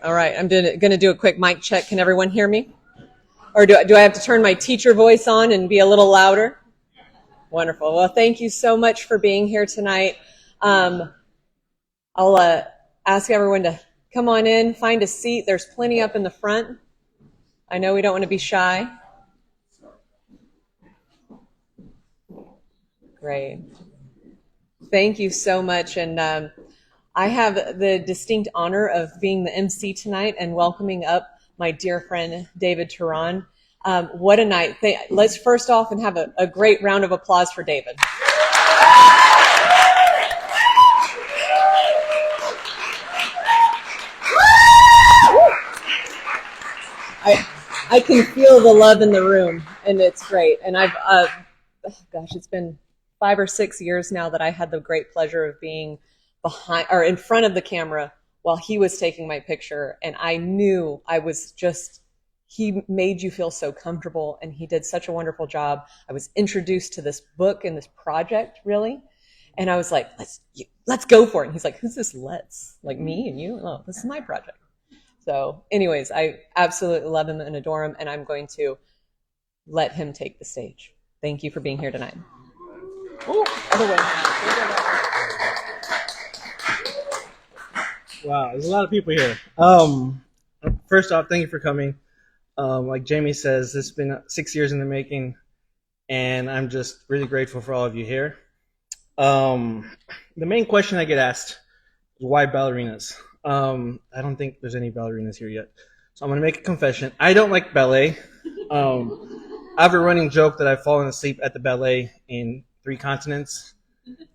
All right, I'm going to do a quick mic check. Can everyone hear me? Or do I have to turn my teacher voice on and be a little louder? Wonderful. Well, thank you so much for being here tonight. I'll ask everyone to come on in, find a seat. There's plenty up in the front. I know we don't want to be shy. Great. Thank you so much. And I have the distinct honor of being the MC tonight and welcoming up my dear friend, David Turan. What a night. Let's first off and have a great round of applause for David. I can feel the love in the room, and it's great. And it's been 5 or 6 years now that I had the great pleasure of being behind or in front of the camera while he was taking my picture. And I knew he made you feel so comfortable, and he did such a wonderful job. I was introduced to this book and this project, really. And I was like, let's go for it. And he's like, who's this let's? Like me and you? Oh, this is my project. So anyways, I absolutely love him and adore him, and I'm going to let him take the stage. Thank you for being here tonight. Oh, other way. Wow, there's a lot of people here. First off, thank you for coming. Like Jamie says, this has been 6 years in the making, and I'm just really grateful for all of you here. The main question I get asked is why ballerinas? I don't think there's any ballerinas here yet. So I'm going to make a confession. I don't like ballet. I have a running joke that I've fallen asleep at the ballet in 3 continents.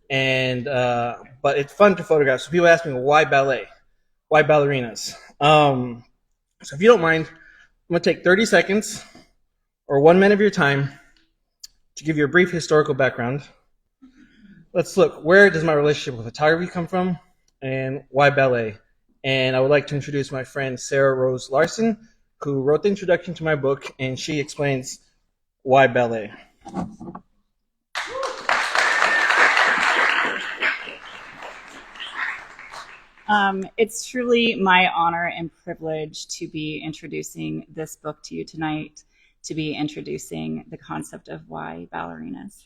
And but it's fun to photograph. So people ask me, why ballet? Why ballerinas? So if you don't mind, I'm going to take 30 seconds or 1 minute of your time to give you a brief historical background. Let's look, where does my relationship with photography come from and why ballet? And I would like to introduce my friend Sarah Rose Larson, who wrote the introduction to my book, and she explains why ballet. It's truly my honor and privilege to be introducing this book to you tonight, to be introducing the concept of why ballerinas.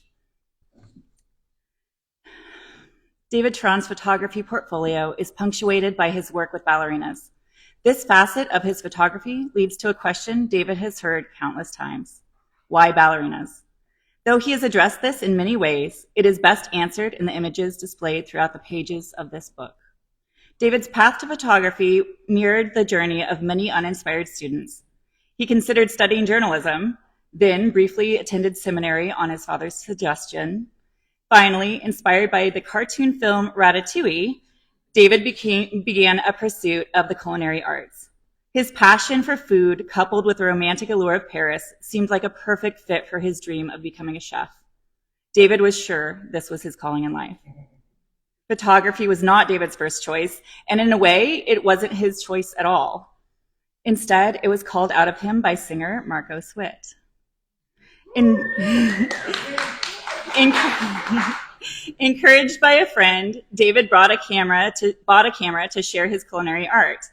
David Turan's photography portfolio is punctuated by his work with ballerinas. This facet of his photography leads to a question David has heard countless times. Why ballerinas? Though he has addressed this in many ways, it is best answered in the images displayed throughout the pages of this book. David's path to photography mirrored the journey of many uninspired students. He considered studying journalism, then briefly attended seminary on his father's suggestion. Finally, inspired by the cartoon film Ratatouille, David began a pursuit of the culinary arts. His passion for food, coupled with the romantic allure of Paris, seemed like a perfect fit for his dream of becoming a chef. David was sure this was his calling in life. Photography was not David's first choice, and in a way, it wasn't his choice at all. Instead, it was called out of him by singer Marco Switt. Encouraged by a friend, David bought a camera to share his culinary art.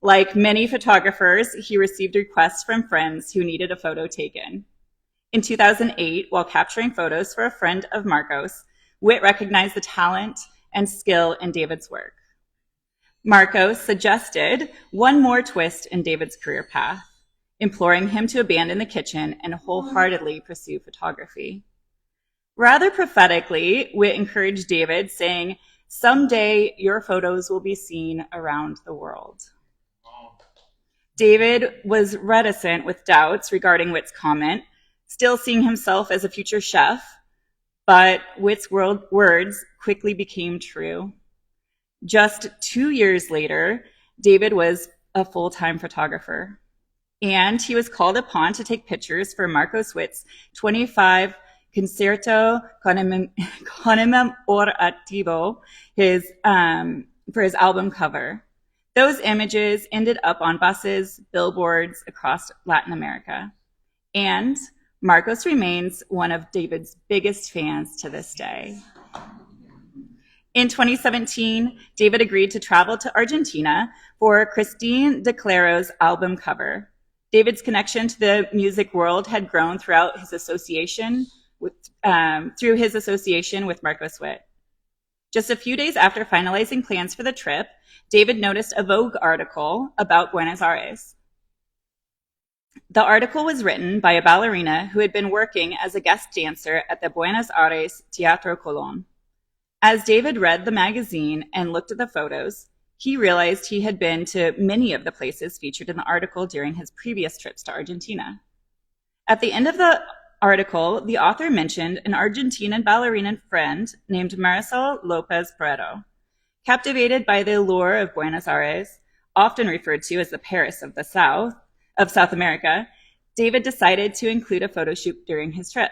Like many photographers, he received requests from friends who needed a photo taken. In 2008, while capturing photos for a friend of Marco's, Witt recognized the talent and skill in David's work. Marco suggested one more twist in David's career path, imploring him to abandon the kitchen and wholeheartedly pursue photography. Rather prophetically, Witt encouraged David, saying, "Someday your photos will be seen around the world." David was reticent with doubts regarding Witt's comment, still seeing himself as a future chef, but Witt's words quickly became true. Just 2 years later, David was a full-time photographer, and he was called upon to take pictures for Marco Switt's 25 Concerto Commemorativo, for his album cover. Those images ended up on buses, billboards across Latin America. And Marcos remains one of David's biggest fans to this day. In 2017, David agreed to travel to Argentina for Christine De Claro's album cover. David's connection to the music world had grown throughout his association through his association with Marcos Witt. Just a few days after finalizing plans for the trip, David noticed a Vogue article about Buenos Aires. The article was written by a ballerina who had been working as a guest dancer at the Buenos Aires Teatro Colón. As David read the magazine and looked at the photos, he realized he had been to many of the places featured in the article during his previous trips to Argentina. At the end of the article, the author mentioned an Argentinian ballerina friend named Marisol López Prieto. Captivated by the allure of Buenos Aires, often referred to as the Paris of South America, David decided to include a photo shoot during his trip.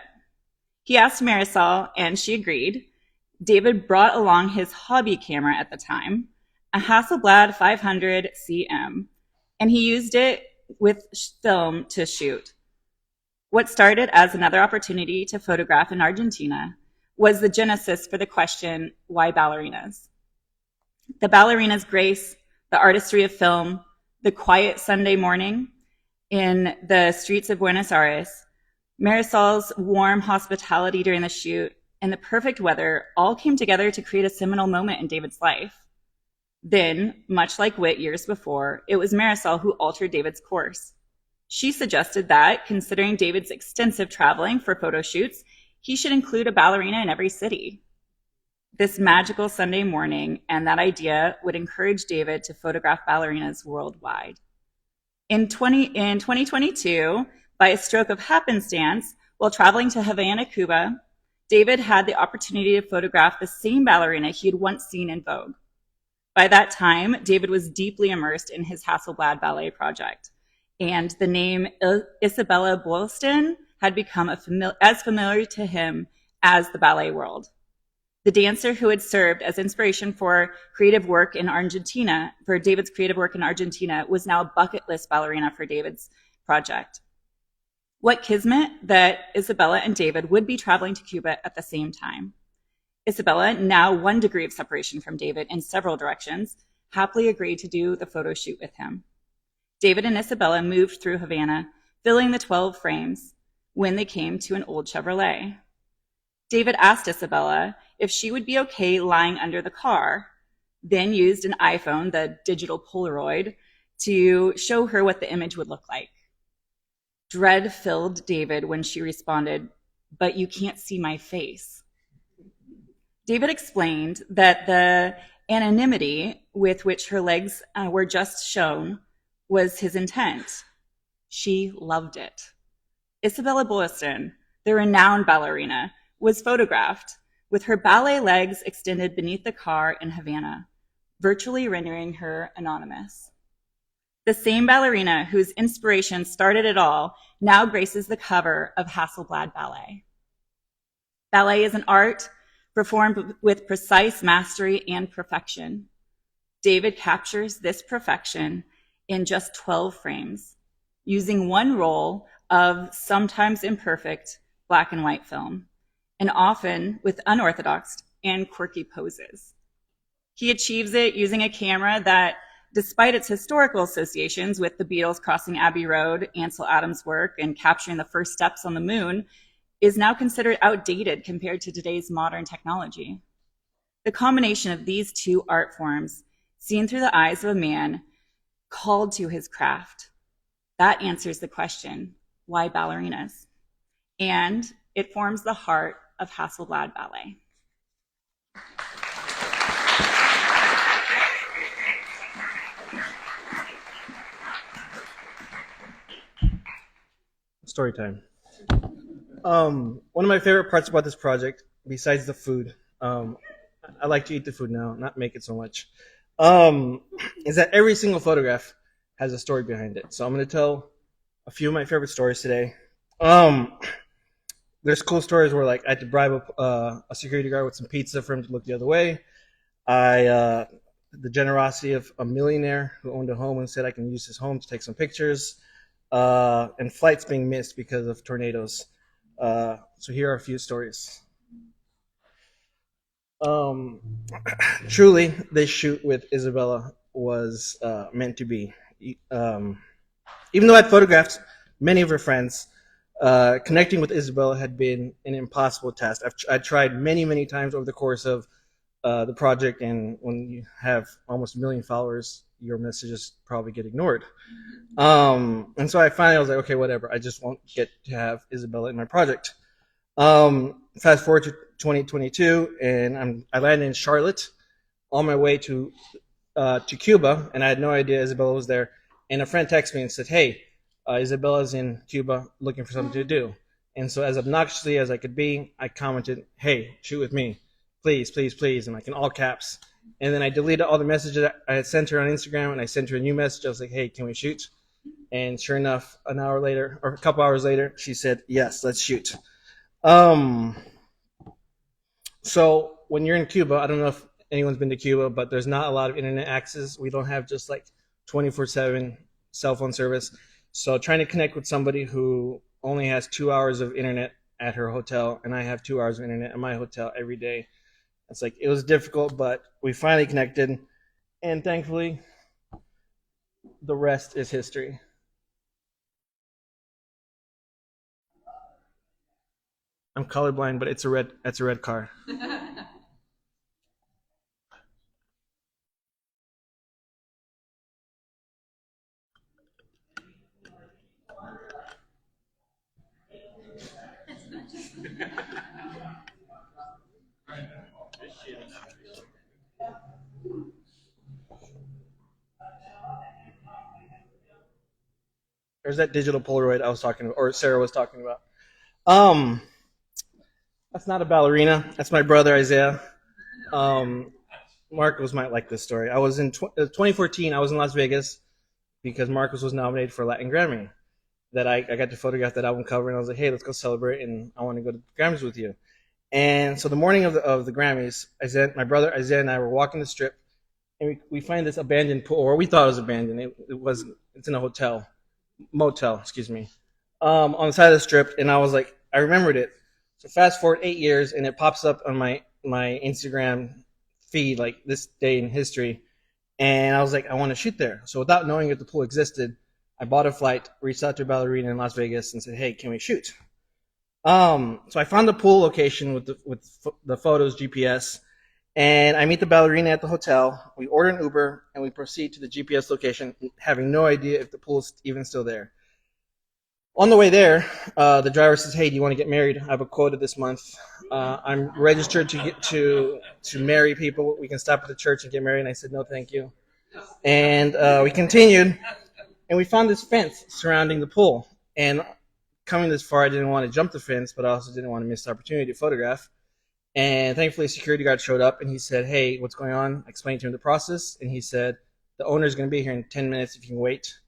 He asked Marisol, and she agreed. David brought along his hobby camera at the time, a Hasselblad 500 cm, and he used it with film to shoot. What started as another opportunity to photograph in Argentina was the genesis for the question, why ballerinas? The ballerina's grace, the artistry of film, the quiet Sunday morning in the streets of Buenos Aires, Marisol's warm hospitality during the shoot, and the perfect weather all came together to create a seminal moment in David's life. Then, much like Witt years before, it was Marisol who altered David's course. She suggested that, considering David's extensive traveling for photo shoots, he should include a ballerina in every city. This magical Sunday morning and that idea would encourage David to photograph ballerinas worldwide. In 2022, by a stroke of happenstance, while traveling to Havana, Cuba, David had the opportunity to photograph the same ballerina he had once seen in Vogue. By that time, David was deeply immersed in his Hasselblad ballet project, and the name Isabella Boylston had become as familiar to him as the ballet world. The dancer who had served as inspiration for David's creative work in Argentina, was now a bucket list ballerina for David's project. What kismet that Isabella and David would be traveling to Cuba at the same time. Isabella, now 1 degree of separation from David in several directions, happily agreed to do the photo shoot with him. David and Isabella moved through Havana, filling the 12 frames, when they came to an old Chevrolet. David asked Isabella if she would be okay lying under the car, then used an iPhone, the digital Polaroid, to show her what the image would look like. Dread filled David when she responded, "But you can't see my face." David explained that the anonymity with which her legs were just shown was his intent. She loved it. Isabella Boylston, the renowned ballerina, was photographed with her ballet legs extended beneath the car in Havana, virtually rendering her anonymous. The same ballerina whose inspiration started it all now graces the cover of Hasselblad Ballet. Ballet is an art performed with precise mastery and perfection. David captures this perfection in just 12 frames, using one roll of sometimes imperfect black and white film, and often with unorthodox and quirky poses. He achieves it using a camera that, despite its historical associations with the Beatles crossing Abbey Road, Ansel Adams' work, and capturing the first steps on the moon, is now considered outdated compared to today's modern technology. The combination of these two art forms, seen through the eyes of a man called to his craft, that answers the question, why ballerinas? And it forms the heart of Hasselblad Ballet. Story time. One of my favorite parts about this project, besides the food, I like to eat the food now, not make it so much, is that every single photograph has a story behind it. So I'm going to tell a few of my favorite stories today. There's cool stories where, like, I had to bribe a security guard with some pizza for him to look the other way. The generosity of a millionaire who owned a home and said I can use his home to take some pictures, and flights being missed because of tornadoes. So here are a few stories. Truly, this shoot with Isabella was meant to be. Um, Even though I'd photographed many of her friends, connecting with Isabella had been an impossible task. I tried many, many times over the course of the project, and when you have almost 1 million followers, your messages probably get ignored. And so I finally was like, okay, whatever. I just won't get to have Isabella in my project. Fast forward to 2022, and I landed in Charlotte on my way to Cuba, and I had no idea Isabella was there. And a friend texted me and said, "Hey, Isabella's in Cuba looking for something to do." And so, as obnoxiously as I could be, I commented, "Hey, shoot with me, please, please, please," and like in all caps. And then I deleted all the messages I had sent her on Instagram, and I sent her a new message. I was like, "Hey, can we shoot?" And sure enough, an hour later, or a couple hours later, she said, "Yes, let's shoot." Um, so when you're in Cuba, I don't know if anyone's been to Cuba, but there's not a lot of internet access. We don't have just like 24/7 cell phone service. So trying to connect with somebody who only has 2 hours of internet at her hotel, and I have 2 hours of internet at my hotel every day. It's like it was difficult, but we finally connected, and thankfully, the rest is history. I'm colorblind, but it's a red car. There's that digital Polaroid I was talking about, or Sarah was talking about. Um, that's not a ballerina. That's my brother Isaiah. Um, Marcos might like this story. I was in 2014. I was in Las Vegas because Marcos was nominated for a Latin Grammy. That I got to photograph that album cover, and I was like, "Hey, let's go celebrate!" And I want to go to the Grammys with you. And so the morning of the Grammys, my brother Isaiah and I were walking the strip, and we find this abandoned pool, or we thought it was abandoned. It was. It's in a motel, excuse me, on the side of the strip. And I was like, I remembered it. So fast forward 8 years, and it pops up on my Instagram feed like this day in history. And I was like, I want to shoot there. So without knowing if the pool existed, I bought a flight, reached out to a ballerina in Las Vegas, and said, "Hey, can we shoot?" So I found the pool location with the photos GPS, and I meet the ballerina at the hotel. We order an Uber, and we proceed to the GPS location, having no idea if the pool is even still there. On the way there, the driver says, "Hey, do you want to get married? I have a quota this month. I'm registered to marry people. We can stop at the church and get married." And I said, "No, thank you." And we continued, and we found this fence surrounding the pool. And coming this far, I didn't want to jump the fence, but I also didn't want to miss the opportunity to photograph. And thankfully, a security guard showed up, and he said, "Hey, what's going on?" I explained to him the process, and he said, "The owner's going to be here in 10 minutes if you can wait."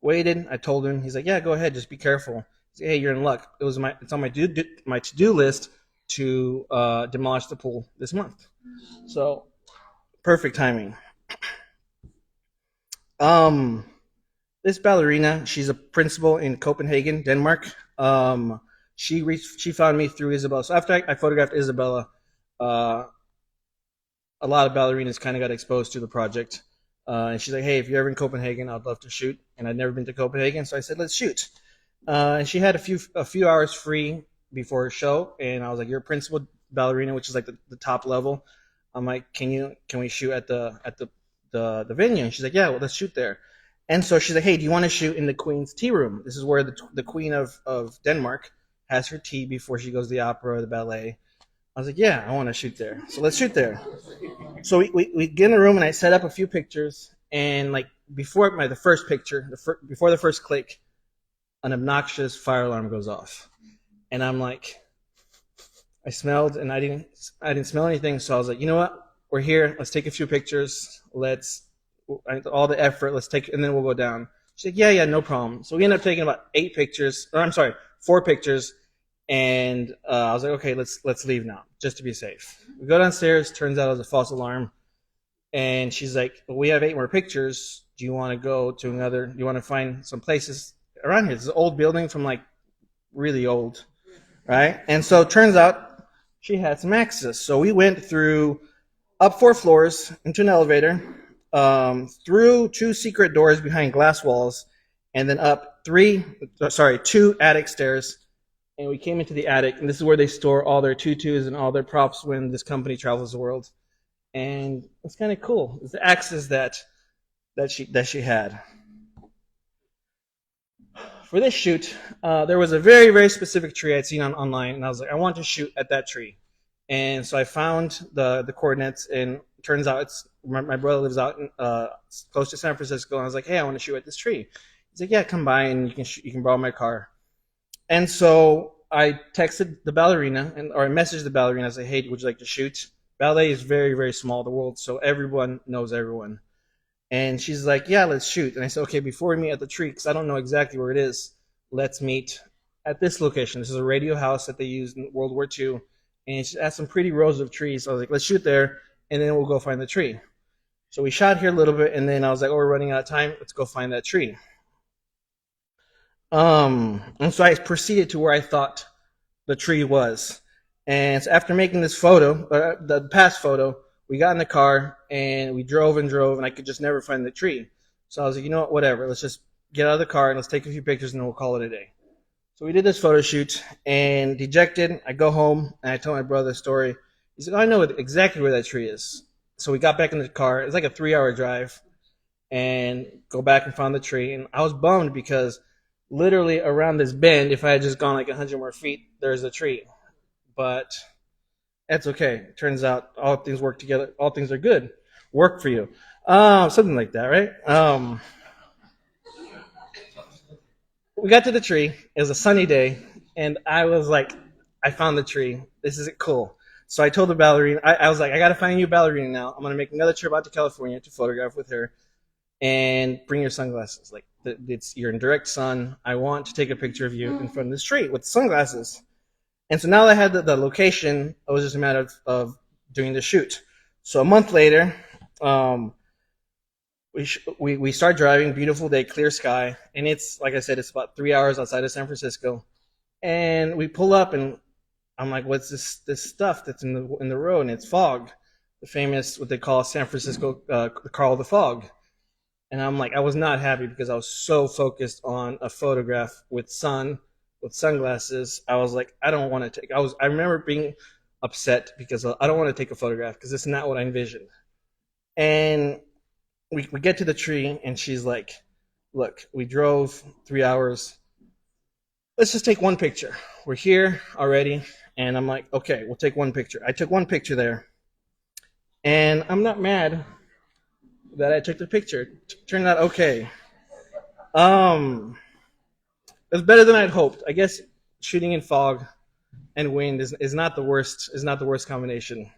Waited. I told him. He's like, "Yeah, go ahead. Just be careful." He said, "Hey, you're in luck. It's on my to-do list to demolish the pool this month." So perfect timing. Um, this ballerina, she's a principal in Copenhagen, Denmark. She found me through Isabella. So after I photographed Isabella, uh, a lot of ballerinas kind of got exposed to the project. And she's like, "Hey, if you're ever in Copenhagen, I'd love to shoot." And I'd never been to Copenhagen, so I said, "Let's shoot." And she had a few hours free before her show, and I was like, "You're a principal ballerina, which is like the top level." I'm like, can we shoot at the venue?" And she's like, "Yeah, well, let's shoot there." And so she's like, "Hey, do you want to shoot in the Queen's tea room? This is where the Queen of Denmark has her tea before she goes to the opera or the ballet." I was like, "Yeah, I want to shoot there. So let's shoot there." So we get in the room, and I set up a few pictures. And like before the first picture, before the first click, an obnoxious fire alarm goes off. And I'm like, I smelled, and I didn't smell anything. So I was like, "You know what? We're here. Let's take a few pictures. All the effort. Let's take, and then we'll go down." She's like, "Yeah, no problem." So we ended up taking about 8 pictures, or I'm sorry, 4 pictures. And I was like, "Okay, let's leave now, just to be safe." We go downstairs. Turns out it was a false alarm. And she's like, "Well, we have 8 more pictures. Do you want to go to another? Do you want to find some places around here? It's an old building from like really old, right?" And so it turns out she had some access. So we went through up 4 floors into an elevator, through 2 secret doors behind glass walls, and then up 2 attic stairs. And we came into the attic, and this is where they store all their tutus and all their props when this company travels the world. And it's kind of cool. It's the axes that she had. For this shoot, there was a very, very specific tree I'd seen online, and I was like, I want to shoot at that tree. And so I found the coordinates, and it turns out my brother lives out close to San Francisco, and I was like, hey, I want to shoot at this tree. He's like, yeah, come by, and you can borrow my car. And so I texted the ballerina, or I messaged the ballerina. I said, hey, would you like to shoot? Ballet is very, very small, the world, so everyone knows everyone. And she's like, yeah, let's shoot. And I said, okay, before we meet at the tree, because I don't know exactly where it is, let's meet at this location. This is a radio house that they used in World War II. And it has some pretty rows of trees. So I was like, let's shoot there, and then we'll go find the tree. So we shot here a little bit, and then I was like, oh, we're running out of time. Let's go find that tree. And so I proceeded to where I thought the tree was. And so after making this photo, the past photo, we got in the car and we drove and drove, and I could just never find the tree. So I was like, you know what, whatever. Let's just get out of the car and let's take a few pictures and then we'll call it a day. So we did this photo shoot, and dejected, I go home and I tell my brother the story. He's like, oh, I know exactly where that tree is. So we got back in the car. It's like a 3-hour drive, and go back and found the tree. And I was bummed because literally around this bend, if I had just gone like 100 more feet, there's a tree. But that's okay. Turns out all things work together. All things are good. Work for you. Something like that, right? We got to the tree. It was a sunny day, and I was like, I found the tree. This is cool. So I told the ballerina, I was like, I got to find a new ballerina now. I'm going to make another trip out to California to photograph with her, and bring your sunglasses. Like, you're in direct sun. I want to take a picture of you in front of this tree with sunglasses. And so now that I had the location, it was just a matter of doing the shoot. So a month later, we start driving, beautiful day, clear sky, and it's, like I said, it's about 3 hours outside of San Francisco. And we pull up, and I'm like, what's this stuff that's in the road? And it's fog, the famous, what they call San Francisco, Carl the Fog. And I'm like, I was not happy because I was so focused on a photograph with sunglasses. I was like, I don't want to take. I remember being upset because I don't want to take a photograph because it's not what I envisioned. And we get to the tree, and she's like, look, we drove 3 hours. Let's just take one picture. We're here already. And I'm like, okay, we'll take one picture. I took one picture there. And I'm not mad that I took the picture. Turned out okay. It was better than I'd hoped. I guess shooting in fog and wind is not the worst. Is not the worst combination.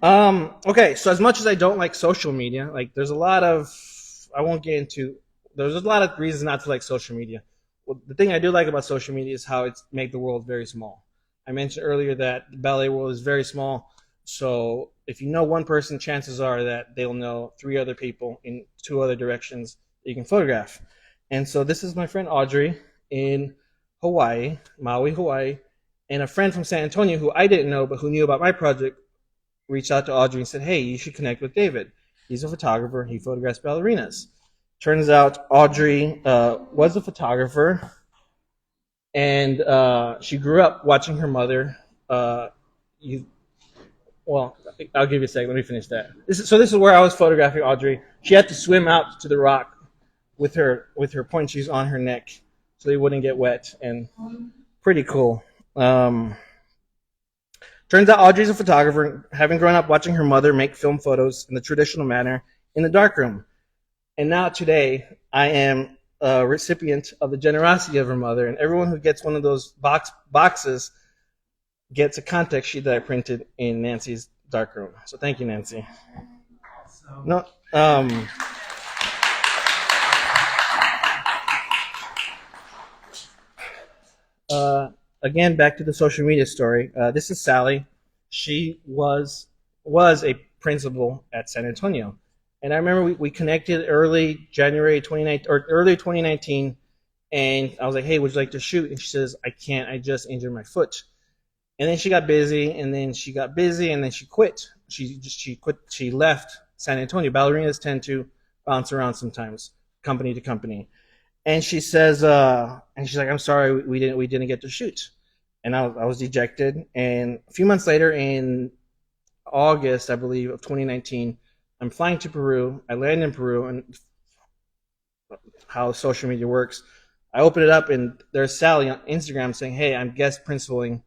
Okay, so as much as I don't like social media, like there's a lot of there's a lot of reasons not to like social media. Well, the thing I do like about social media is how it's made the world very small. I mentioned earlier that the ballet world is very small. So if you know one person, chances are that they'll know 3 other people in 2 other directions that you can photograph. And so this is my friend Audrey in Hawaii, Maui, Hawaii, and a friend from San Antonio who I didn't know but who knew about my project reached out to Audrey and said, hey, you should connect with David. He's a photographer. He photographs ballerinas. Turns out Audrey was a photographer, and she grew up watching her mother well, I'll give you a second. Let me finish that. This is where I was photographing Audrey. She had to swim out to the rock with her point shoes on her neck so they wouldn't get wet, and pretty cool. Turns out Audrey's a photographer, having grown up watching her mother make film photos in the traditional manner in the darkroom. And now today, I am a recipient of the generosity of her mother, and everyone who gets one of those boxes gets a contact sheet that I printed in Nancy's darkroom. So thank you, Nancy. No, again, back to the social media story. This is Sally. She was a principal at San Antonio, and I remember we connected early January 2019 or early 2019, and I was like, "Hey, would you like to shoot?" And she says, "I can't. I just injured my foot." And then she got busy, and then she got busy, and then she quit. She quit. She left San Antonio. Ballerinas tend to bounce around sometimes, company to company. And she says, and she's like, "I'm sorry, we didn't get to shoot." And I was dejected. And a few months later, in August, I believe, of 2019, I'm flying to Peru. I land in Peru, and how social media works. I open it up, and there's Sally on Instagram saying, "Hey, I'm guest principaling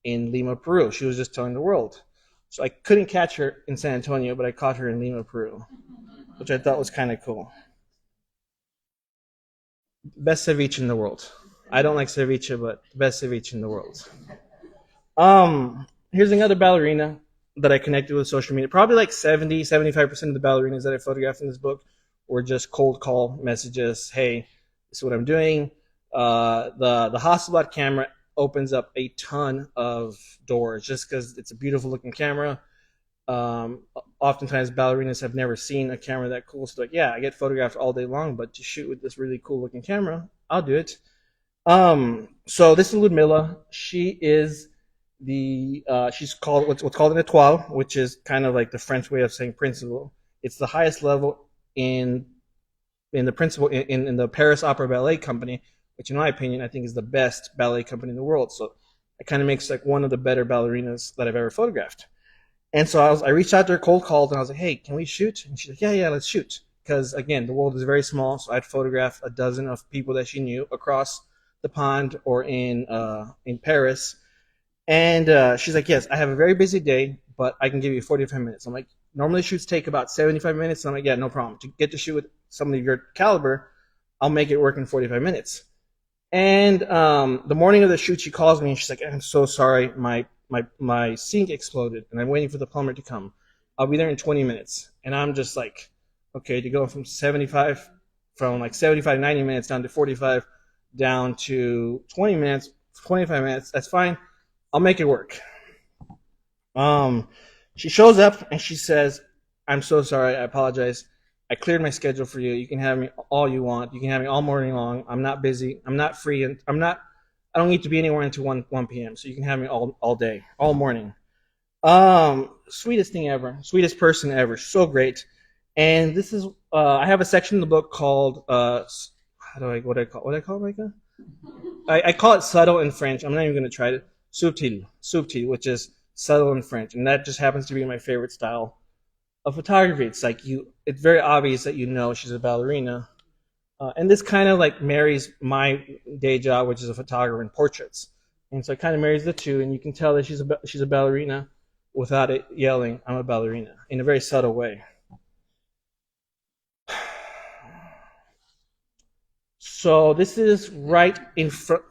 in Lima, Peru." She was just telling the world. So I couldn't catch her in San Antonio, but I caught her in Lima, Peru, which I thought was kind of cool. Best ceviche in the world. I don't like ceviche, but best ceviche in the world. Here's another ballerina that I connected with social media. Probably like 75% of the ballerinas that I photographed in this book were just cold call messages. Hey, this is what I'm doing. The Hasselblad camera opens up a ton of doors just because it's a beautiful looking camera. Oftentimes ballerinas have never seen a camera that cool. So like, yeah, I get photographed all day long, but to shoot with this really cool looking camera, I'll do it. So this is Ludmilla. She is she's called what's called an étoile, which is kind of like the French way of saying principal. It's the highest level in the principal in the Paris Opera Ballet Company, which in my opinion I think is the best ballet company in the world. So it kind of makes like one of the better ballerinas that I've ever photographed. And so I reached out to her cold called and I was like, hey, can we shoot? And she's like, yeah, let's shoot. Because again, the world is very small, so I'd photograph a dozen of people that she knew across the pond or in Paris. And she's like, yes, I have a very busy day, but I can give you 45 minutes. I'm like, normally shoots take about 75 minutes. And I'm like, yeah, no problem. To get to shoot with somebody of your caliber, I'll make it work in 45 minutes. And the morning of the shoot, she calls me and she's like, I'm so sorry, my sink exploded, and I'm waiting for the plumber to come. I'll be there in 20 minutes. And I'm just like, okay, to go from 90 minutes down to 45, down to 20 minutes, 25 minutes, that's fine. I'll make it work. She shows up and she says, I'm so sorry, I apologize. I cleared my schedule for you. You can have me all you want. You can have me all morning long. I'm not busy. I'm not free, and I don't need to be anywhere until 1 p.m. So you can have me all day, all morning. Sweetest thing ever, sweetest person ever, so great. And this is I have a section in the book called what do I call it, Micah? I call it subtle in French. I'm not even going to try it. Subtil, which is subtle in French, and that just happens to be my favorite style of photography. It's like it's very obvious that you know she's a ballerina. And this kind of like marries my day job, which is a photographer in portraits. And so it kind of marries the two, and you can tell that she's a ballerina without it yelling, I'm a ballerina, in a very subtle way. So this is right in front.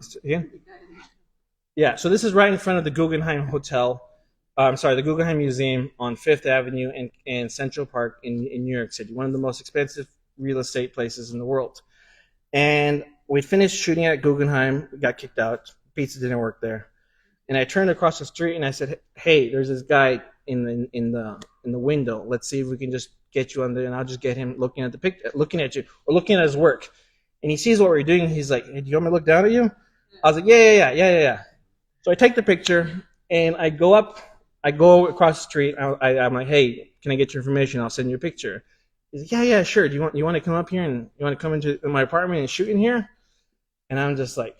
Yeah, so this is right in front of the Guggenheim Hotel. I'm sorry, the Guggenheim Museum on Fifth Avenue and Central Park in New York City, one of the most expensive real estate places in the world. And we finished shooting at Guggenheim, got kicked out, pizza didn't work there. And I turned across the street and I said, hey, there's this guy in the window. Let's see if we can just get you under, and I'll just get him looking at the picture, looking at you, or looking at his work. And he sees what we're doing. He's like, hey, do you want me to look down at you? I was like, yeah. So I take the picture and I go across the street. I'm like, hey, can I get your information? I'll send you a picture. He's like, yeah, sure. Do you want to come up here and you want to come into my apartment and shoot in here? And I'm just like,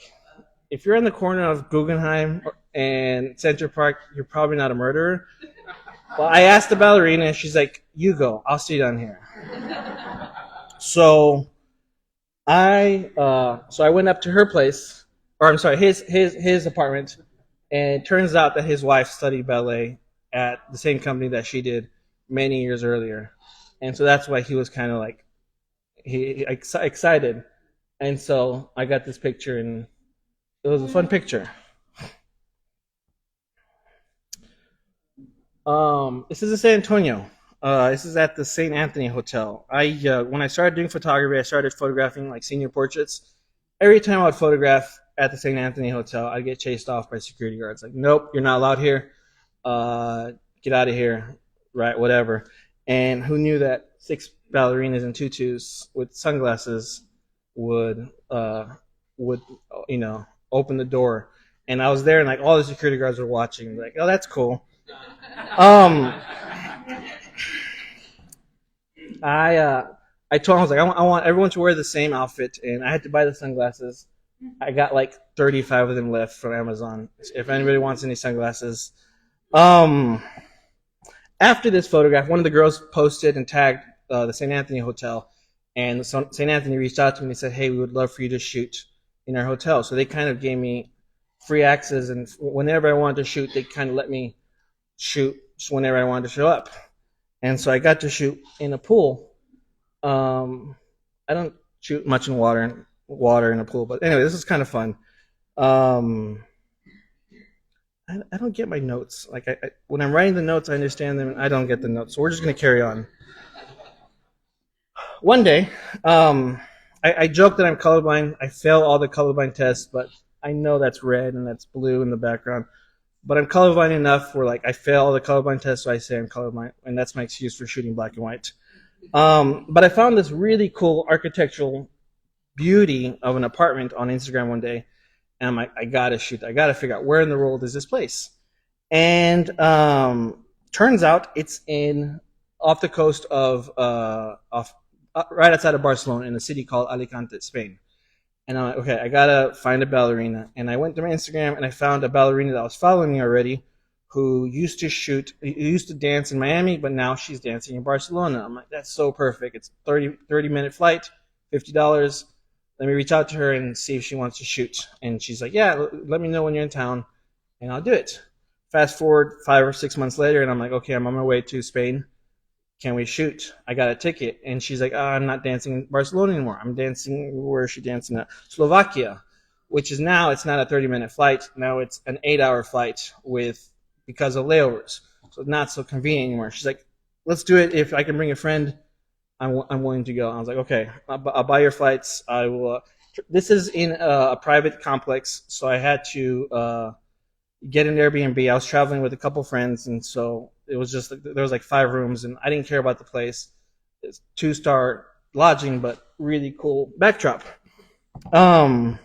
if you're in the corner of Guggenheim and Central Park, you're probably not a murderer. Well, I asked the ballerina, and she's like, you go. I'll see down here. So I went up to her place, or I'm sorry, his apartment, and it turns out that his wife studied ballet at the same company that she did many years earlier. And so that's why he was kind of like excited. And so I got this picture, and it was a fun picture. This is in San Antonio. This is at the St. Anthony Hotel. When I started doing photography, I started photographing like senior portraits. Every time I would photograph at the St. Anthony Hotel, I'd get chased off by security guards. Like, nope, you're not allowed here. Get out of here. Right, whatever. And who knew that 6 ballerinas in tutus with sunglasses would open the door And I was there, and like all the security guards were watching. Like, oh, that's cool. Um, I told him, I was like, I want everyone to wear the same outfit, and I had to buy the sunglasses. I got like 35 of them left from Amazon. If anybody wants any sunglasses. After this photograph, one of the girls posted and tagged the St. Anthony Hotel, and St. Anthony reached out to me and said, hey, we would love for you to shoot in our hotel. So they kind of gave me free access, and whenever I wanted to shoot, they kind of let me shoot whenever I wanted to show up. And so I got to shoot in a pool. I don't shoot much in water in a pool, but anyway, this is kind of fun. I don't get my notes. Like when I'm writing the notes, I understand them, and I don't get the notes. So we're just going to carry on. One day, I joke that I'm colorblind. I fail all the colorblind tests, but I know that's red and that's blue in the background. But I'm colorblind enough where like I fail all the colorblind tests, so I say I'm colorblind, and that's my excuse for shooting black and white. But I found this really cool architectural beauty of an apartment on Instagram one day, and I'm like, I gotta shoot. I gotta figure out where in the world is this place. And turns out it's off the coast of right outside of Barcelona in a city called Alicante, Spain. And I'm like, okay, I gotta find a ballerina. And I went to my Instagram and I found a ballerina that was following me already, who used to dance in Miami, but now she's dancing in Barcelona. I'm like, that's so perfect. It's 30-minute flight, $50. Let me reach out to her and see if she wants to shoot. And she's like, yeah, let me know when you're in town, and I'll do it. Fast forward 5 or 6 months later, and I'm like, okay, I'm on my way to Spain. Can we shoot? I got a ticket. And she's like, I'm not dancing in Barcelona anymore. I'm dancing, where is she dancing at? Slovakia, which is now, it's not a 30-minute flight. Now it's an 8-hour flight because of layovers. So it's not so convenient anymore. She's like, let's do it. If I can bring a friend, I'm willing to go. I was like, okay, I'll buy your flights. I will. This is in a private complex, so I had to get an Airbnb. I was traveling with a couple friends, and so it was just there was like 5 rooms, and I didn't care about the place. It's 2-star lodging, but really cool backdrop. And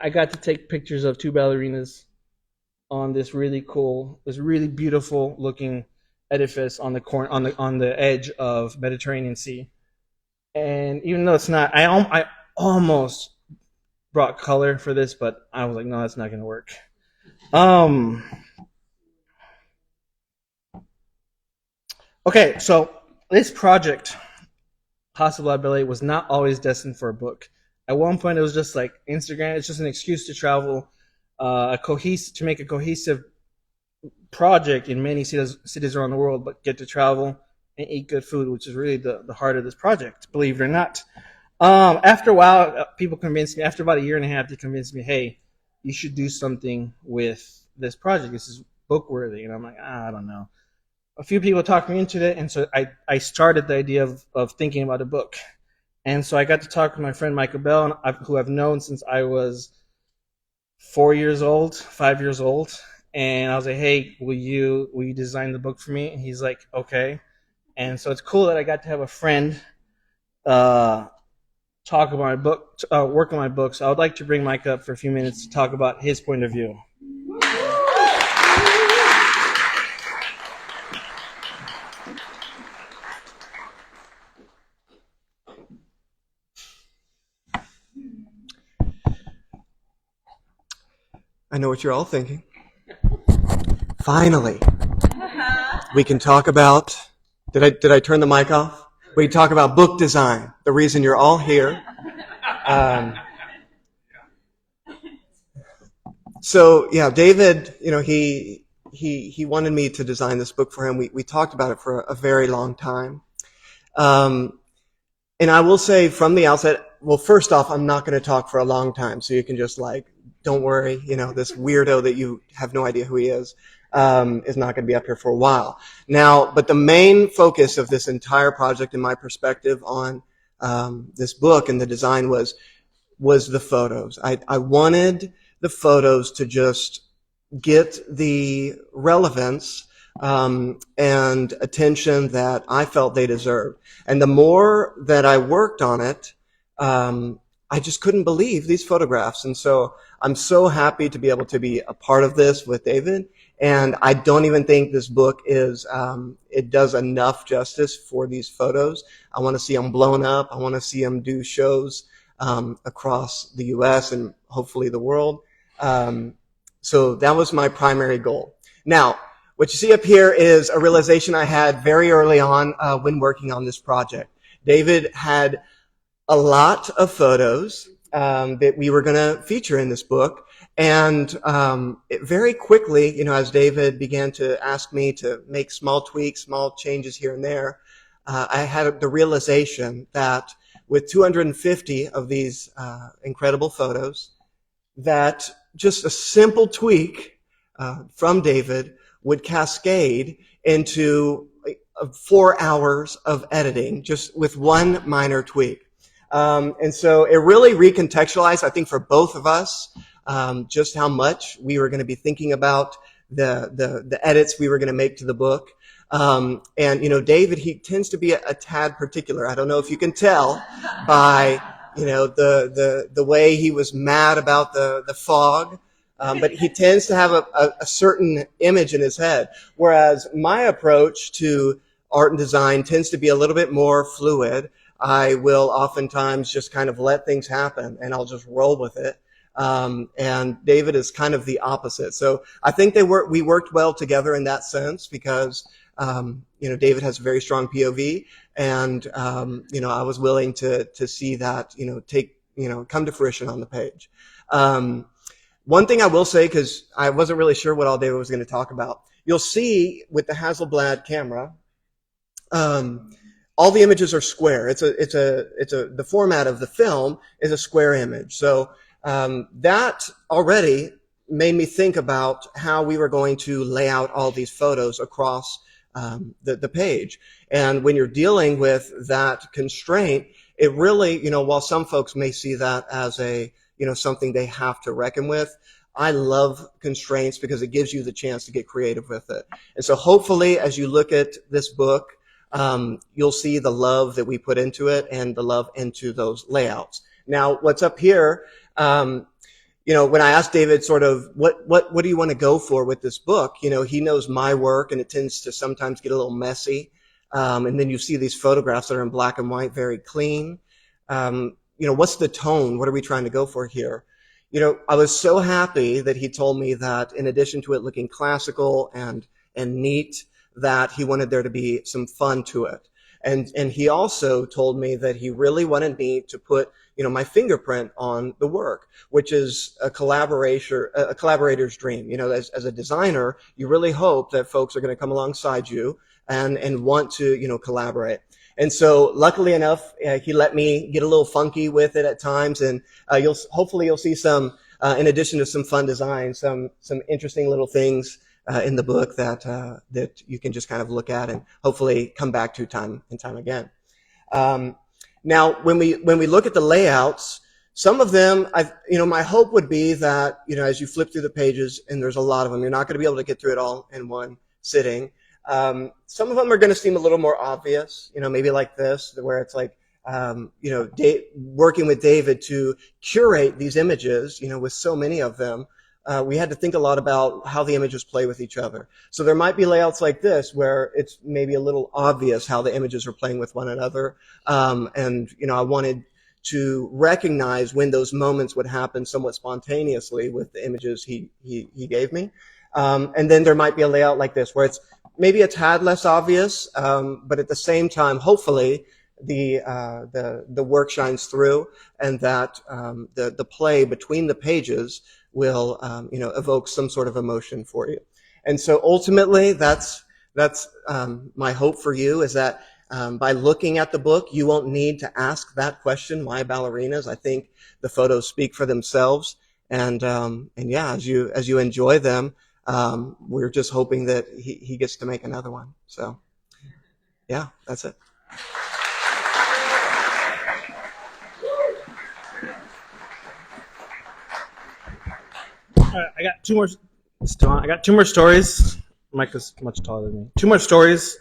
I got to take pictures of 2 ballerinas on this really beautiful looking edifice on the edge of Mediterranean Sea. And even though it's not, I almost brought color for this, but I was like, no, that's not going to work. Okay, so this project, Hasselblad Ballet, was not always destined for a book. At one point, it was just like Instagram. It's just an excuse to travel, to make a cohesive project in many cities around the world, but get to travel and eat good food, which is really the heart of this project, believe it or not. After a while, people convinced me, after about 1.5 years, they convinced me, hey, you should do something with this project. This is book worthy. And I'm like, I don't know. A few people talked me into it, and so I started the idea of thinking about a book. And so I got to talk with my friend Michael Bell, who I've known since I was 5 years old. And I was like, hey, will you design the book for me? And he's like, okay. And so it's cool that I got to have a friend talk about my book, work on my book. So I would like to bring Mike up for a few minutes to talk about his point of view. I know what you're all thinking. Finally, we can talk about, did I turn the mic off? We can talk about book design, the reason you're all here. So yeah, David, he wanted me to design this book for him. We talked about it for a very long time. And I will say from the outset, well, first off, I'm not going to talk for a long time, so you can just don't worry, this weirdo that you have no idea who he is not going to be up here for a while. Now, but the main focus of this entire project, in my perspective on this book and the design was the photos. I wanted the photos to just get the relevance and attention that I felt they deserved. And the more that I worked on it, I just couldn't believe these photographs. And so I'm so happy to be able to be a part of this with David. And I don't even think this book is, it does enough justice for these photos. I want to see them blown up. I want to see them do shows across the U.S. and hopefully the world. So that was my primary goal. Now, what you see up here is a realization I had very early on when working on this project. David had a lot of photos that we were going to feature in this book. And very quickly, as David began to ask me to make small tweaks, small changes here and there, I had the realization that with 250 of these incredible photos, that just a simple tweak from David would cascade into 4 hours of editing just with one minor tweak. And so it really recontextualized, I think, for both of us, just how much we were going to be thinking about the edits we were going to make to the book. And, David, he tends to be a tad particular. I don't know if you can tell by, the way he was mad about the fog. But he tends to have a certain image in his head, whereas my approach to art and design tends to be a little bit more fluid. I will oftentimes just kind of let things happen, and I'll just roll with it. And David is kind of the opposite. So I think we worked well together in that sense because, David has a very strong POV, and, I was willing to see that, come to fruition on the page. One thing I will say, because I wasn't really sure what all David was going to talk about, you'll see with the Hasselblad camera, all the images are square. The format of the film is a square image. So that already made me think about how we were going to lay out all these photos across the page. And when you're dealing with that constraint, it really, while some folks may see that as something they have to reckon with, I love constraints because it gives you the chance to get creative with it. And so hopefully as you look at this book, you'll see the love that we put into it and the love into those layouts. Now, what's up here, when I asked David sort of what do you want to go for with this book, he knows my work and it tends to sometimes get a little messy. And then you see these photographs that are in black and white, very clean. What's the tone? What are we trying to go for here? I was so happy that he told me that in addition to it looking classical and neat, that he wanted there to be some fun to it. And he also told me that he really wanted me to put, my fingerprint on the work, which is a collaborator's dream. As a designer, you really hope that folks are going to come alongside you and want to, collaborate. And so luckily enough, he let me get a little funky with it at times. And hopefully you'll see some, in addition to some fun designs, some interesting little things in the book that you can just kind of look at and hopefully come back to time and time again. Now, when we look at the layouts, some of them, my hope would be that, as you flip through the pages, and there's a lot of them, you're not going to be able to get through it all in one sitting. Some of them are going to seem a little more obvious, maybe like this, where it's like, working with David to curate these images, with so many of them, we had to think a lot about how the images play with each other. So there might be layouts like this where it's maybe a little obvious how the images are playing with one another. And I wanted to recognize when those moments would happen somewhat spontaneously with the images he gave me. And then there might be a layout like this where it's maybe a tad less obvious, but at the same time, hopefully, the work shines through, and that the play between the pages will evoke some sort of emotion for you. And so ultimately, that's my hope for you, is that by looking at the book, you won't need to ask that question, why ballerinas? I think the photos speak for themselves, and yeah, as you enjoy them, we're just hoping that he gets to make another one. So yeah, that's it. I got two more. Still on. I got two more stories. Mike is much taller than me. Two more stories.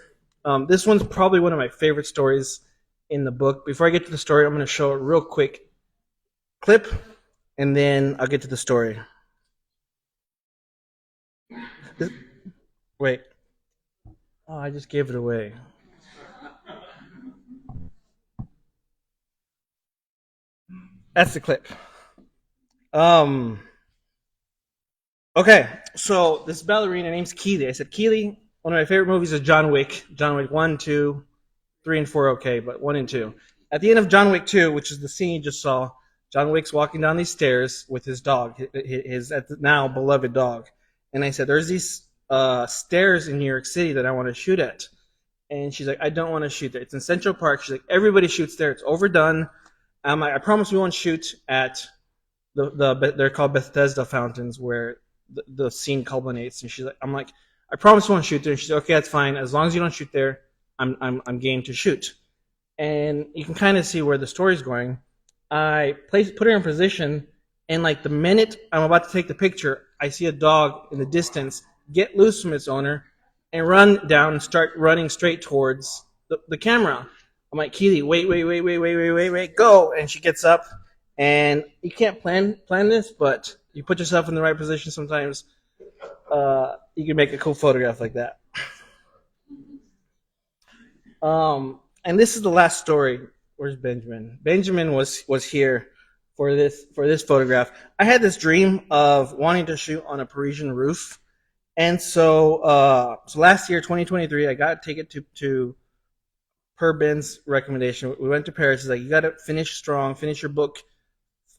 This one's probably one of my favorite stories in the book. Before I get to the story, I'm going to show it real quick. clip, and then I'll get to the story. Wait. Oh, I just gave it away. That's the clip. Okay, so this ballerina name's Keely. I said, Keely, one of my favorite movies is John Wick. John Wick 1, 2, 3, and 4, okay, but 1 and 2. At the end of John Wick 2, which is the scene you just saw, John Wick's walking down these stairs with his dog, his now beloved dog. And I said, there's these stairs in New York City that I want to shoot at. And she's like, I don't want to shoot there. It's in Central Park. She's like, everybody shoots there. It's overdone. I'm like, I promise we won't shoot at they're called Bethesda fountains where the scene culminates. And she's like, I'm like, I promise we won't shoot there. And she's like, okay, that's fine. As long as you don't shoot there, I'm game to shoot. And you can kind of see where the story's going. I put her in position, and like the minute I'm about to take the picture, I see a dog in the distance get loose from its owner and run down and start running straight towards the camera. I'm like, Keely, wait, go! And she gets up, and you can't plan this, but you put yourself in the right position sometimes. You can make a cool photograph like that. And this is the last story. Where's Benjamin? Benjamin was here for this photograph. I had this dream of wanting to shoot on a Parisian roof, and so last year, 2023, I got a ticket to per Ben's recommendation. We went to Paris. He's like, you got to finish strong, finish your book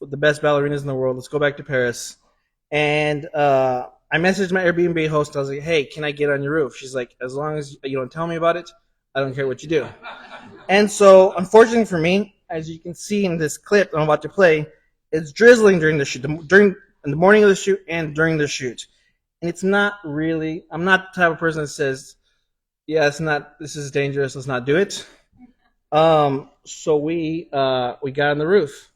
with the best ballerinas in the world. Let's go back to Paris. And I messaged my Airbnb host. I was like, hey, can I get on your roof? She's like, as long as you don't tell me about it, I don't care what you do. And so, unfortunately for me, as you can see in this clip I'm about to play, it's drizzling during the shoot, in the morning of the shoot and during the shoot. And it's not really, I'm not the type of person that says, yeah, this is dangerous, let's not do it. So we got on the roof.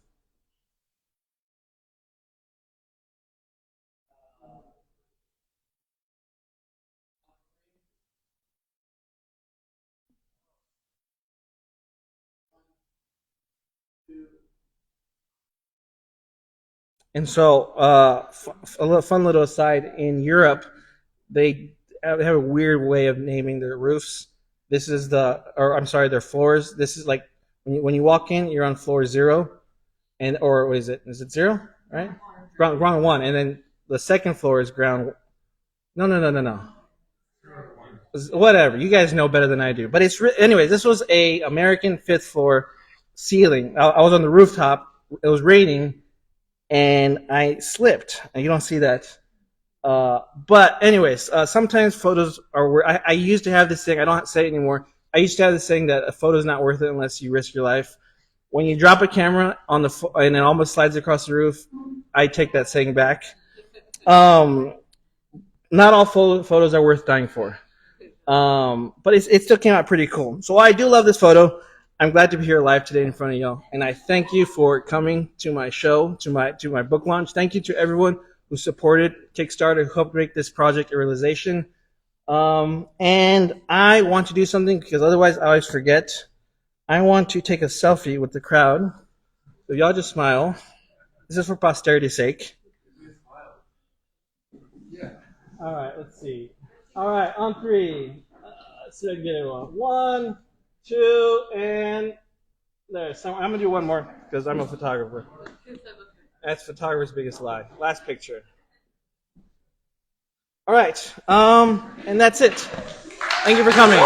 And so, a fun little aside, in Europe, they have a weird way of naming their roofs. This is their floors. This is like when you walk in, you're on floor 0, or what is it? Is it 0? Right? Ground 1, and then the second floor is ground. No. Whatever. You guys know better than I do. But anyway. This was a American 5th floor ceiling. I was on the rooftop. It was raining, and I slipped. And you don't see that. But anyways, sometimes photos are worth. I used to have this thing. I don't say it anymore. I used to have this thing that a photo's not worth it unless you risk your life. When you drop a camera on and it almost slides across the roof, I take that saying back. Not all photos are worth dying for. But it still came out pretty cool. So I do love this photo. I'm glad to be here live today in front of y'all, and I thank you for coming to my show, to my book launch. Thank you to everyone who supported Kickstarter, who helped make this project a realization. And I want to do something because otherwise I always forget. I want to take a selfie with the crowd. So y'all just smile. This is for posterity's sake. All right, let's see. All right, on 3. Let's see if I can get it wrong. 1, 2, and there. So I'm gonna do one more because I'm a photographer. That's photographer's biggest lie. Last picture. All right, and that's it. Thank you for coming.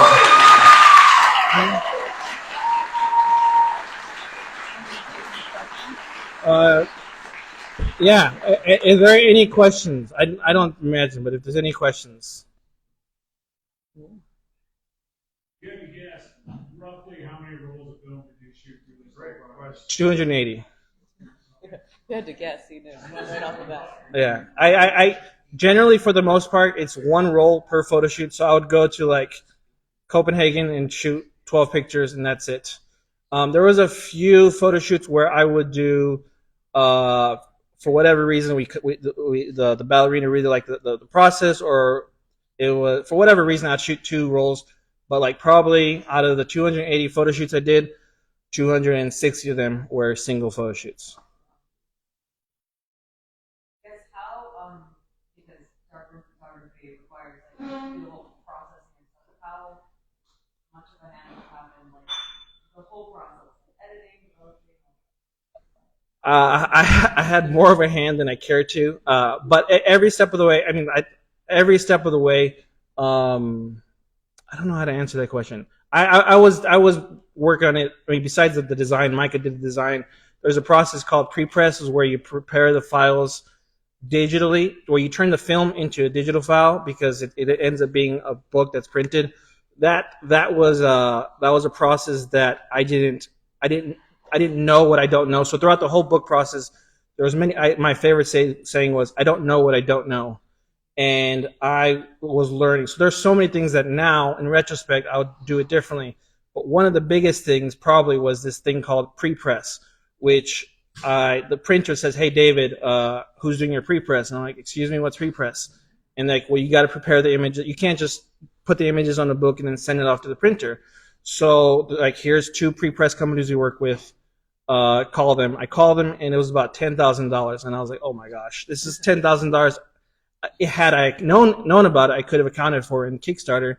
Yeah. Is there any questions? I don't imagine, but if there's any questions. You have to guess roughly how many rolls of film did you shoot through this? Great question. 280. You had to guess, you know, right off the bat. Yeah, I generally, for the most part, it's one roll per photo shoot. So I would go to like Copenhagen and shoot 12 pictures, and that's it. There was a few photo shoots where I would do, for whatever reason, the ballerina really liked the process, or it was for whatever reason I'd shoot 2 rolls. But like probably out of the 280 photo shoots I did, 260 of them were single photo shoots. darkroom photography requires like the whole processing and stuff. How much of a hand you have in like the whole process, editing, developing? I had more of a hand than I cared to, but every step of the way. I mean, every step of the way. I don't know how to answer that question. I was working on it. I mean, besides the design, Micah did the design. There's a process called pre-press, where you prepare the files digitally, where you turn the film into a digital file because it ends up being a book that's printed. That was a process that I didn't know what I don't know. So throughout the whole book process, there was many. My favorite saying was, "I don't know what I don't know," and I was learning. So there's so many things that now, in retrospect, I would do it differently. But one of the biggest things probably was this thing called pre-press, which the printer says, "Hey, David, who's doing your pre-press?" And I'm like, "Excuse me, what's pre-press?" And like, well, you got to prepare the image. You can't just put the images on the book and then send it off to the printer. So like, here's 2 pre-press companies we work with. Call them. I called them, and it was about $10,000. And I was like, oh my gosh, this is $10,000. Had I known about it, I could have accounted for it in Kickstarter,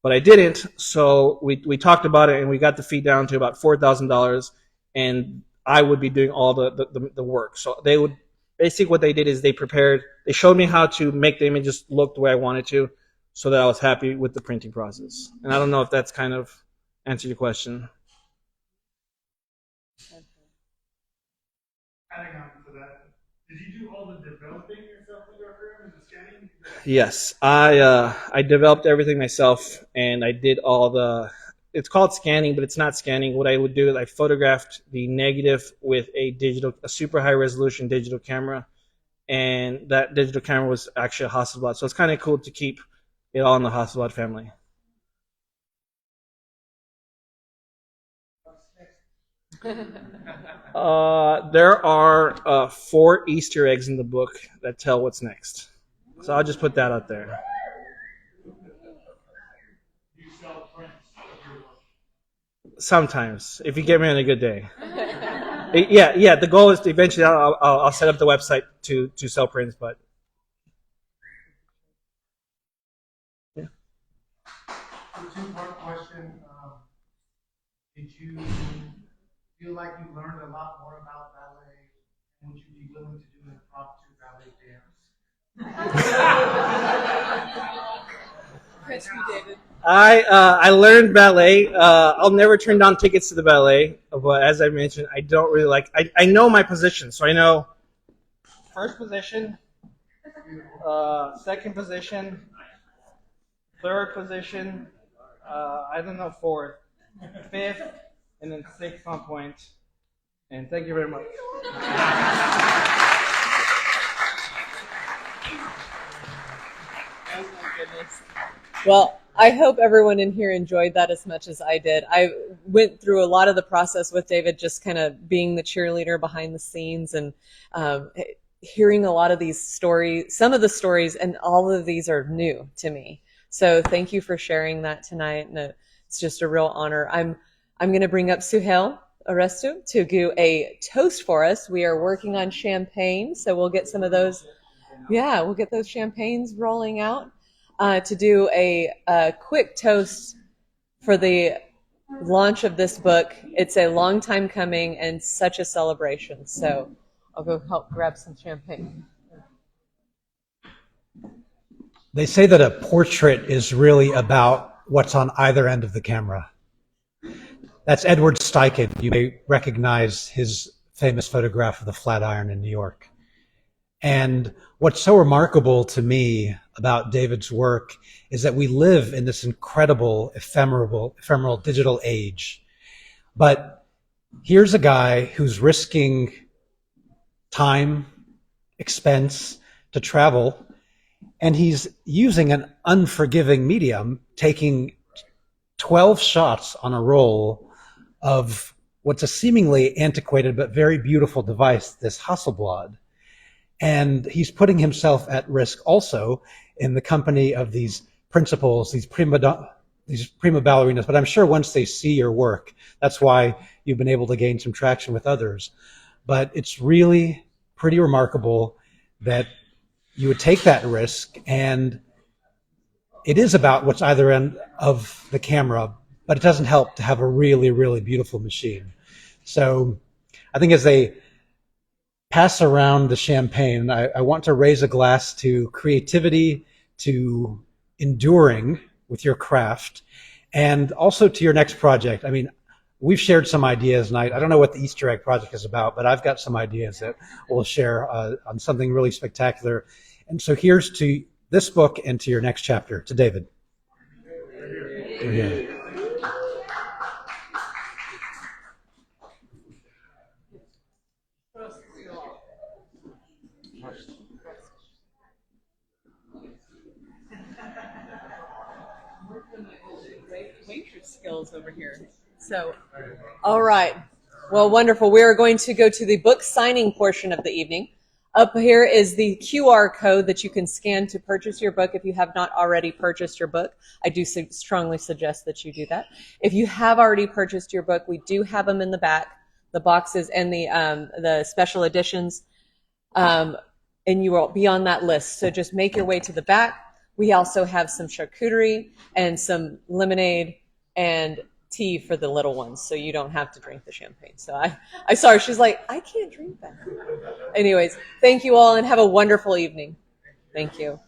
but I didn't. So we talked about it, and we got the fee down to about $4,000, and I would be doing all the work. So they would basically, what they did is they showed me how to make the images look the way I wanted to, so that I was happy with the printing process. And I don't know if that's kind of answered your question. Adding on to that, did you do all the developing yourself in your room and the scanning? Yes, I developed everything myself, and I did all the. It's called scanning, but it's not scanning. What I would do is I photographed the negative with a super high resolution digital camera, and that digital camera was actually a Hasselblad. So it's kind of cool to keep it all in the Hasselblad family. There are 4 Easter eggs in the book that tell what's next. So I'll just put that out there. You sell prints of your work. Sometimes, if you get me on a good day. Yeah. The goal is to eventually I'll set up the website to sell prints, but yeah. A 2-part question. Did you feel like you learned a lot more about ballet? And would you be willing to do an impromptu ballet dance? David. I learned ballet. I'll never turn down tickets to the ballet, but as I mentioned, I don't really like. I know my position, so I know first position, second position, third position. I don't know, fourth, fifth, and then sixth on point. And thank you very much. Oh my goodness. Well, I hope everyone in here enjoyed that as much as I did. I went through a lot of the process with David, just kind of being the cheerleader behind the scenes and hearing a lot of these stories, some of the stories, and all of these are new to me. So thank you for sharing that tonight. And it's just a real honor. I'm going to bring up Suhail Arestu to do a toast for us. We are working on champagne, so we'll get some of those. Yeah, we'll get those champagnes rolling out to do a quick toast for the launch of this book. It's a long time coming and such a celebration. So I'll go help grab some champagne. They say that a portrait is really about what's on either end of the camera. That's Edward Steichen. You may recognize his famous photograph of the Flatiron in New York. And what's so remarkable to me about David's work is that we live in this incredible, ephemeral digital age. But here's a guy who's risking time, expense to travel, and he's using an unforgiving medium, taking 12 shots on a roll of what's a seemingly antiquated but very beautiful device, this Hasselblad. And he's putting himself at risk also in the company of these principals, these prima ballerinas. But I'm sure once they see your work, that's why you've been able to gain some traction with others. But it's really pretty remarkable that you would take that risk, and it is about what's either end of the camera, but it doesn't help to have a really, really beautiful machine. So I think as they pass around the champagne, I want to raise a glass to creativity, to enduring with your craft, and also to your next project. I mean, we've shared some ideas, and I don't know what the Easter egg project is about, but I've got some ideas that we'll share on something really spectacular. And so here's to this book and to your next chapter. To David. Over here. Waitress skills over here. So, all right. Well, wonderful. We are going to go to the book signing portion of the evening. Up here is the QR code that you can scan to purchase your book if you have not already purchased your book. I do strongly suggest that you do that. If you have already purchased your book, we do have them in the back, the boxes and the special editions, and you will be on that list. So just make your way to the back. We also have some charcuterie and some lemonade and tea for the little ones, so you don't have to drink the champagne. So I saw her. She's like, I can't drink that. Anyways, thank you all and have a wonderful evening. Thank you.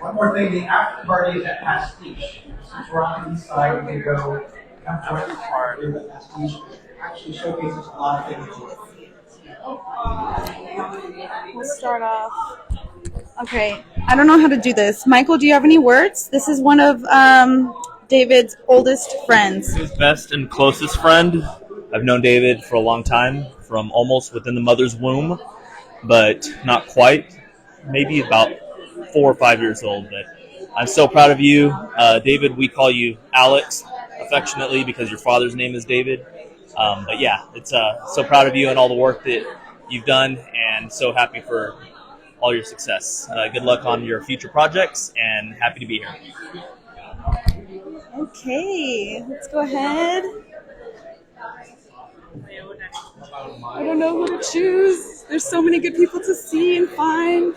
One more thing, the after party is at Pastiche. Since we're on the east side, we can go come join the party. The Pastiche actually showcases a lot of things. We'll start off. Okay, I don't know how to do this. Michael, do you have any words? This is one of David's oldest friends. His best and closest friend. I've known David for a long time, from almost within the mother's womb, but not quite. Maybe about 4 or 5 years old. But I'm so proud of you, David. We call you Alex affectionately because your father's name is David. But yeah, it's so proud of you and all the work that you've done, and so happy for all your success. Good luck on your future projects, and happy to be here. Okay, let's go ahead. I don't know who to choose. There's so many good people to see and find.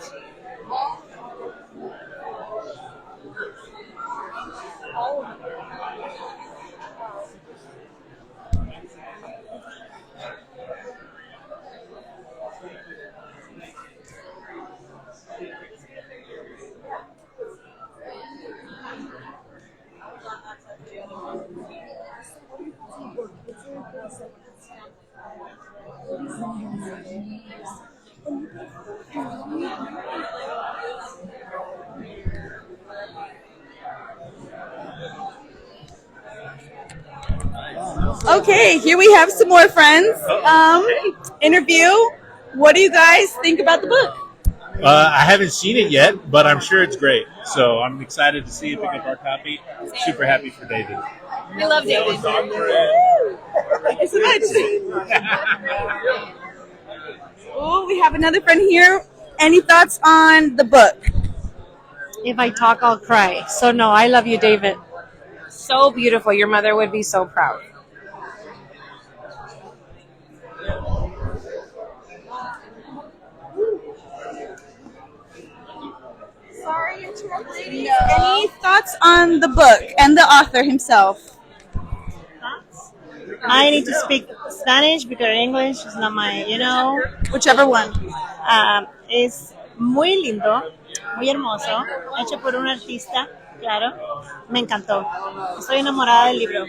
Okay, here we have some more friends. Interview. What do you guys think about the book? I haven't seen it yet, but I'm sure it's great. So I'm excited to see it, pick up our copy. Super happy for David. We love David. Thank you so much. Oh, we have another friend here. Any thoughts on the book? If I talk, I'll cry. So no, I love you, David. So beautiful. Your mother would be so proud. Sorry, interrupted. Any thoughts on the book and the author himself? I need to speak Spanish because English is not my, Whichever one. Es muy lindo, muy hermoso, hecho por un artista, claro. Me encantó. Estoy enamorada del libro.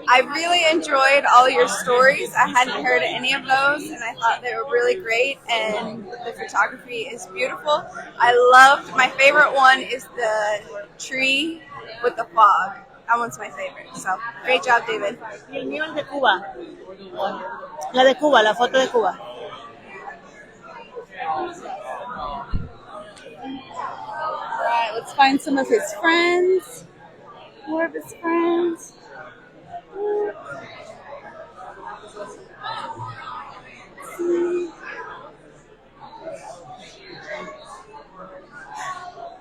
I really enjoyed all your stories. I hadn't heard any of those, and I thought they were really great. And the photography is beautiful. My favorite one is the tree with the fog. That one's my favorite. So, great job, David. Y el mío es de Cuba. La de Cuba, la foto de Cuba. All right, let's find some of his friends. More of his friends.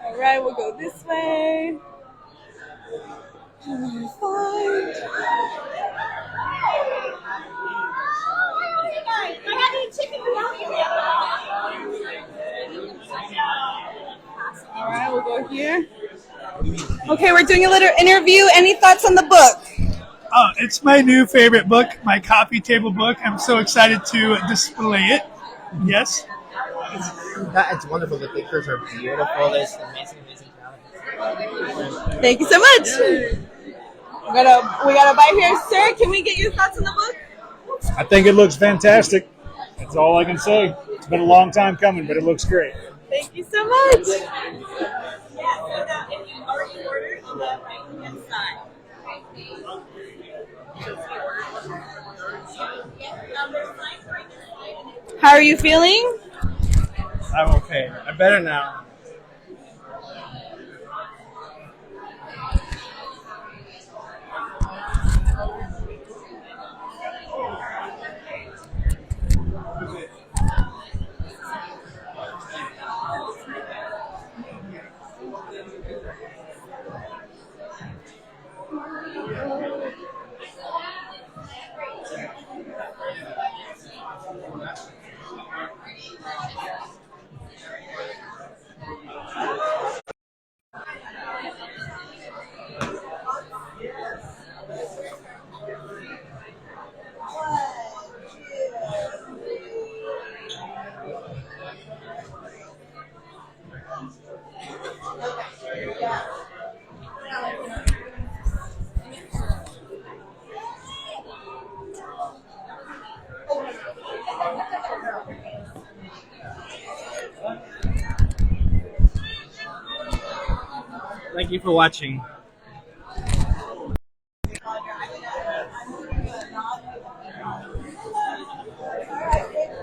All right, we'll go this way. All right, we'll go here. Okay, we're doing a little interview. Any thoughts on the book? Oh, it's my new favorite book, my coffee table book. I'm so excited to display it. Yes. It's wonderful. The pictures are beautiful. There's amazing talent. Thank you so much. We got a bite here, sir. Can we get your thoughts on the book? I think it looks fantastic. That's all I can say. It's been a long time coming, but it looks great. Thank you so much. How are you feeling? I'm okay. I'm better now. Thank you for watching.